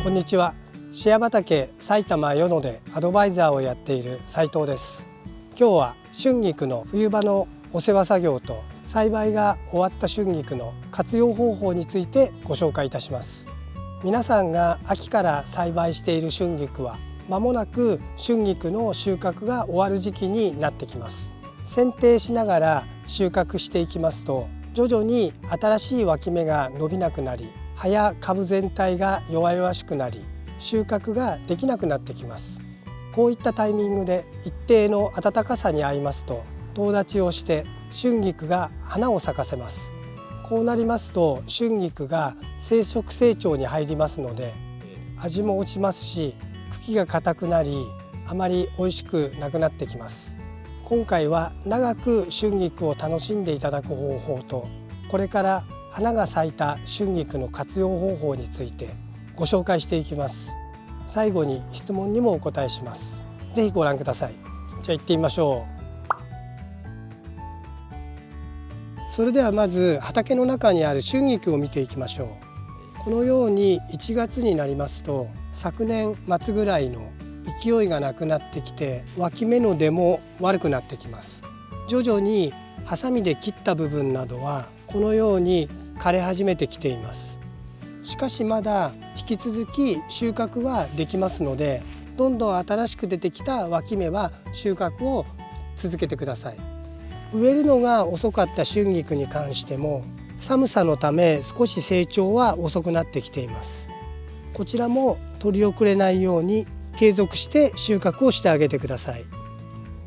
こんにちは。シェア畑埼玉与野でアドバイザーをやっている斉藤です。今日は春菊の冬場のお世話作業と栽培が終わった春菊の活用方法についてご紹介いたします。皆さんが秋から栽培している春菊は間もなく春菊の収穫が終わる時期になってきます。剪定しながら収穫していきますと、徐々に新しい脇芽が伸びなくなり、葉や株全体が弱々しくなり、収穫ができなくなってきます。こういったタイミングで一定の暖かさに合いますと、とう立ちをして春菊が花を咲かせます。こうなりますと春菊が生殖成長に入りますので、味も落ちますし、茎が硬くなり、あまり美味しくなくなってきます。今回は長く春菊を楽しんでいただく方法と、これから花が咲いた春菊の活用方法についてご紹介していきます。最後に質問にもお答えします。ぜひご覧ください。じゃあ行ってみましょう。それではまず畑の中にある春菊を見ていきましょう。このように1月になりますと、昨年末ぐらいの勢いがなくなってきて、脇芽の出も悪くなってきます。徐々にハサミで切った部分などはこのように枯れ始めてきています。しかしまだ引き続き収穫はできますので、どんどん新しく出てきた脇芽は収穫を続けてください。植えるのが遅かった春菊に関しても、寒さのため少し成長は遅くなってきています。こちらも取り遅れないように継続して収穫をしてあげてください。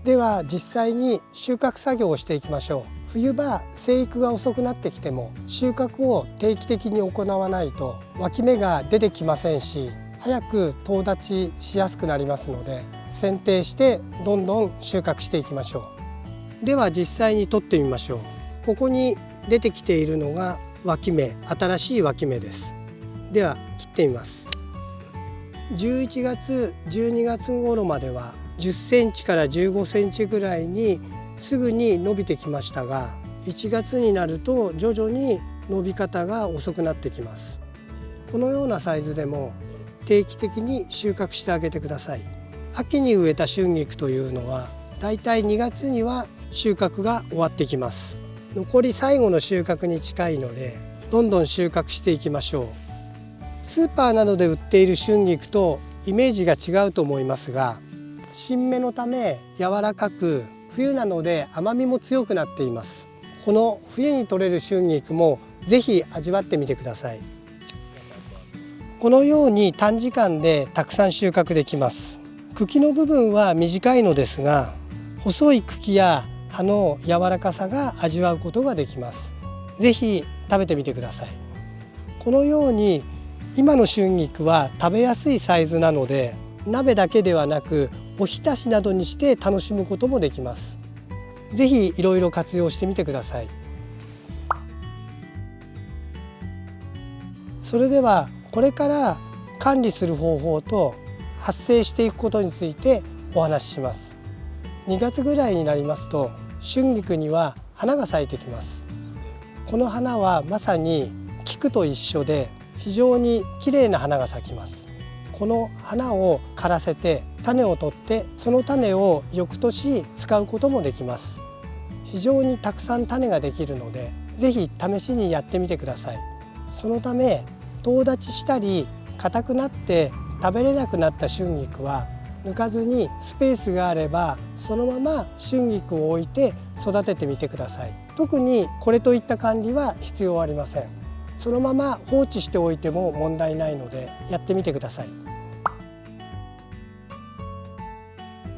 では実際に収穫作業をしていきましょう。冬場生育が遅くなってきても、収穫を定期的に行わないと脇芽が出てきませんし、早くとう立ちしやすくなりますので、剪定してどんどん収穫していきましょう。では実際に取ってみましょう。ここに出てきているのが脇芽、新しい脇芽です。では切ってみます。11月12月頃までは10センチから15センチぐらいにすぐに伸びてきましたが、1月になると徐々に伸び方が遅くなってきます。このようなサイズでも定期的に収穫してあげてください。秋に植えた春菊というのはだいたい2月には収穫が終わってきます。残り最後の収穫に近いので、どんどん収穫していきましょう。スーパーなどで売っている春菊とイメージが違うと思いますが、新芽のため柔らかく、冬なので甘みも強くなっています。この冬に採れる春菊もぜひ味わってみてください。このように短時間でたくさん収穫できます。茎の部分は短いのですが、細い茎や葉の柔らかさが味わうことができます。ぜひ食べてみてください。このように今の春菊は食べやすいサイズなので、鍋だけではなくおひたしなどにして楽しむこともできます。ぜひいろいろ活用してみてください。それではこれから管理する方法と発生していくことについてお話しします。2月ぐらいになりますと、春菊には花が咲いてきます。この花はまさに菊と一緒で、非常に綺麗な花が咲きます。この花を枯らせて種を取って、その種を翌年使うこともできます。非常にたくさん種ができるので、ぜひ試しにやってみてください。そのためとう立ちしたり硬くなって食べれなくなった春菊は抜かずに、スペースがあればそのまま春菊を置いて育ててみてください。特にこれといった管理は必要ありません。そのまま放置しておいても問題ないのでやってみてください。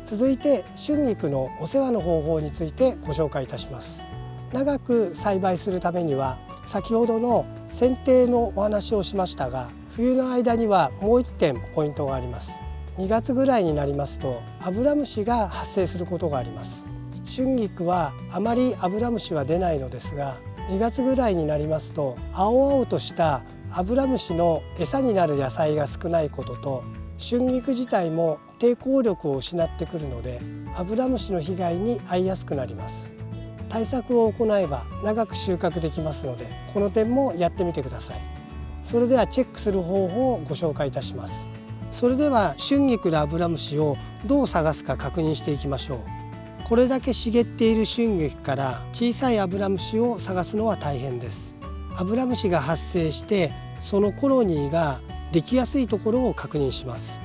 続いて春菊のお世話の方法についてご紹介いたします。長く栽培するためには、先ほどの剪定のお話をしましたが、冬の間にはもう1点ポイントがあります。2月ぐらいになりますとアブラムシが発生することがあります。春菊はあまりアブラムシは出ないのですが、2月ぐらいになりますと青々としたアブラムシの餌になる野菜が少ないことと、春菊自体も抵抗力を失ってくるので、アブラムシの被害に遭いやすくなります。対策を行えば長く収穫できますので、この点もやってみてください。それではチェックする方法をご紹介いたします。それでは春菊のアブラムシをどう探すか確認していきましょう。これだけ茂っている春菊から小さいアブラムシを探すのは大変です。アブラムシが発生してそのコロニーができやすいところを確認します。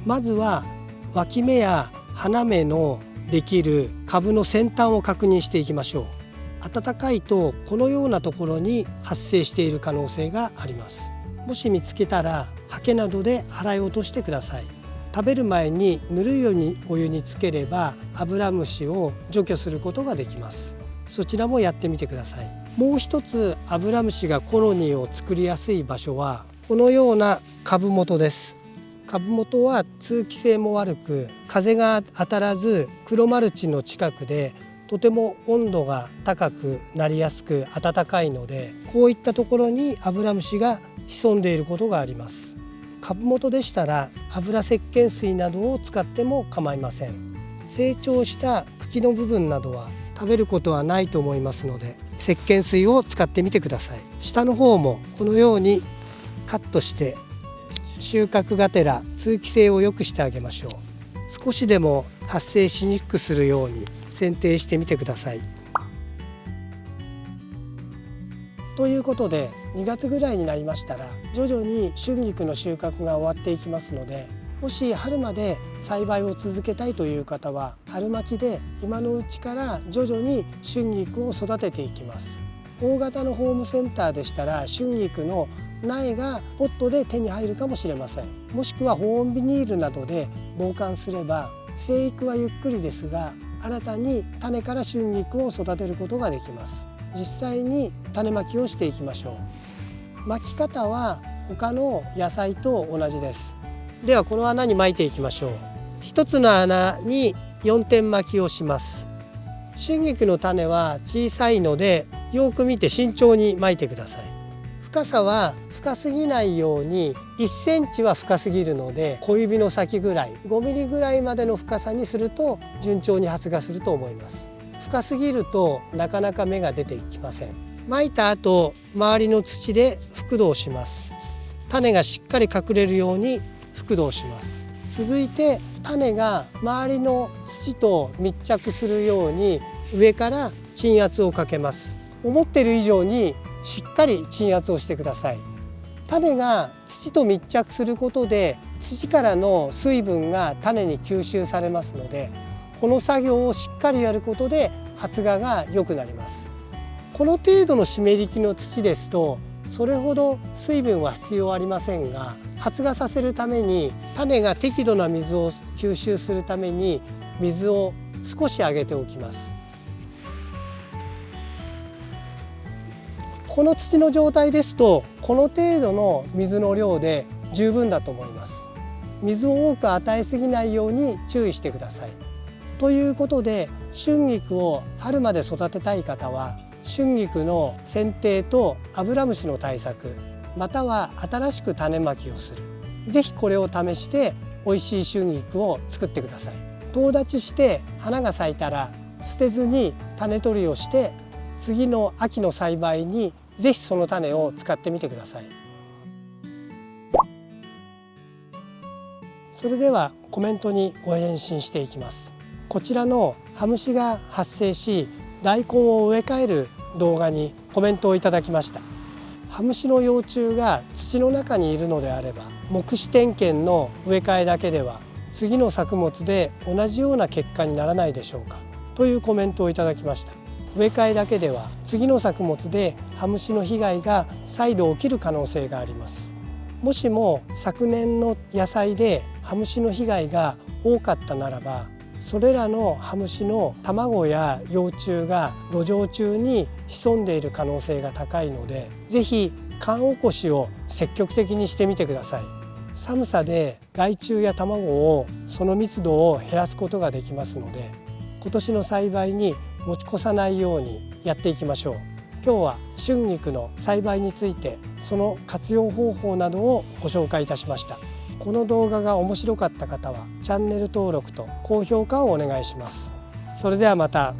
まずは脇芽や花芽のできる株の先端を確認していきましょう。暖かいとこのようなところに発生している可能性があります。もし見つけたらハケなどで払い落としてください。食べる前にぬるいお湯につければアブラムシを除去することができます。そちらもやってみてください。もう一つアブラムシがコロニーを作りやすい場所はこのような株元です。株元は通気性も悪く風が当たらず黒マルチの近くでとても温度が高くなりやすく暖かいので、こういったところにアブラムシが潜んでいることがあります。株元でしたら油石鹸水などを使っても構いません。成長した茎の部分などは食べることはないと思いますので石鹸水を使ってみてください。下の方もこのようにカットして収穫がてら通気性を良くしてあげましょう。少しでも発生しにくくするように剪定してみてください。ということで2月ぐらいになりましたら徐々に春菊の収穫が終わっていきますので、もし春まで栽培を続けたいという方は春巻きで今のうちから徐々に春菊を育てていきます。大型のホームセンターでしたら春菊の苗がポットで手に入るかもしれません。もしくは保温ビニールなどで防寒すれば生育はゆっくりですが新たに種から春菊を育てることができます。実際に種まきをしていきましょう。巻き方は他の野菜と同じです。ではこの穴に巻いていきましょう。一つの穴に4点巻きをします。春菊の種は小さいのでよく見て慎重に巻いてください。深さは深すぎないように1センチは深すぎるので小指の先ぐらい5ミリぐらいまでの深さにすると順調に発芽すると思います。深すぎるとなかなか芽が出てきません。巻いた後周りの土で覆土をします。種がしっかり隠れるように覆土をします。続いて種が周りの土と密着するように上から鎮圧をかけます。思っている以上にしっかり鎮圧をしてください。種が土と密着することで土からの水分が種に吸収されますので、この作業をしっかりやることで発芽が良くなります。この程度の湿り気の土ですとそれほど水分は必要ありませんが、発芽させるために種が適度な水を吸収するために水を少しあげておきます。この土の状態ですとこの程度の水の量で十分だと思います。水を多く与えすぎないように注意してください。ということで春菊を春まで育てたい方は春菊の剪定とアブラムシの対策、または新しく種まきをする、ぜひこれを試して美味しい春菊を作ってください。とう立ちして花が咲いたら捨てずに種取りをして次の秋の栽培にぜひその種を使ってみてください。それではコメントにご返信していきます。こちらのハムシが発生し大根を植え替える動画にコメントをいただきました。ハムシの幼虫が土の中にいるのであれば目視点検の植え替えだけでは次の作物で同じような結果にならないでしょうかというコメントをいただきました。植え替えだけでは次の作物でハムシの被害が再度起きる可能性があります。もしも昨年の野菜でハムシの被害が多かったならばそれらのハムシの卵や幼虫が土壌中に潜んでいる可能性が高いので、ぜひ缶起こしを積極的にしてみてください。寒さで害虫や卵をその密度を減らすことができますので、今年の栽培に持ち越さないようにやっていきましょう。今日は春菊の栽培についてその活用方法などをご紹介いたしました。この動画が面白かった方はチャンネル登録と高評価をお願いします。それではまた。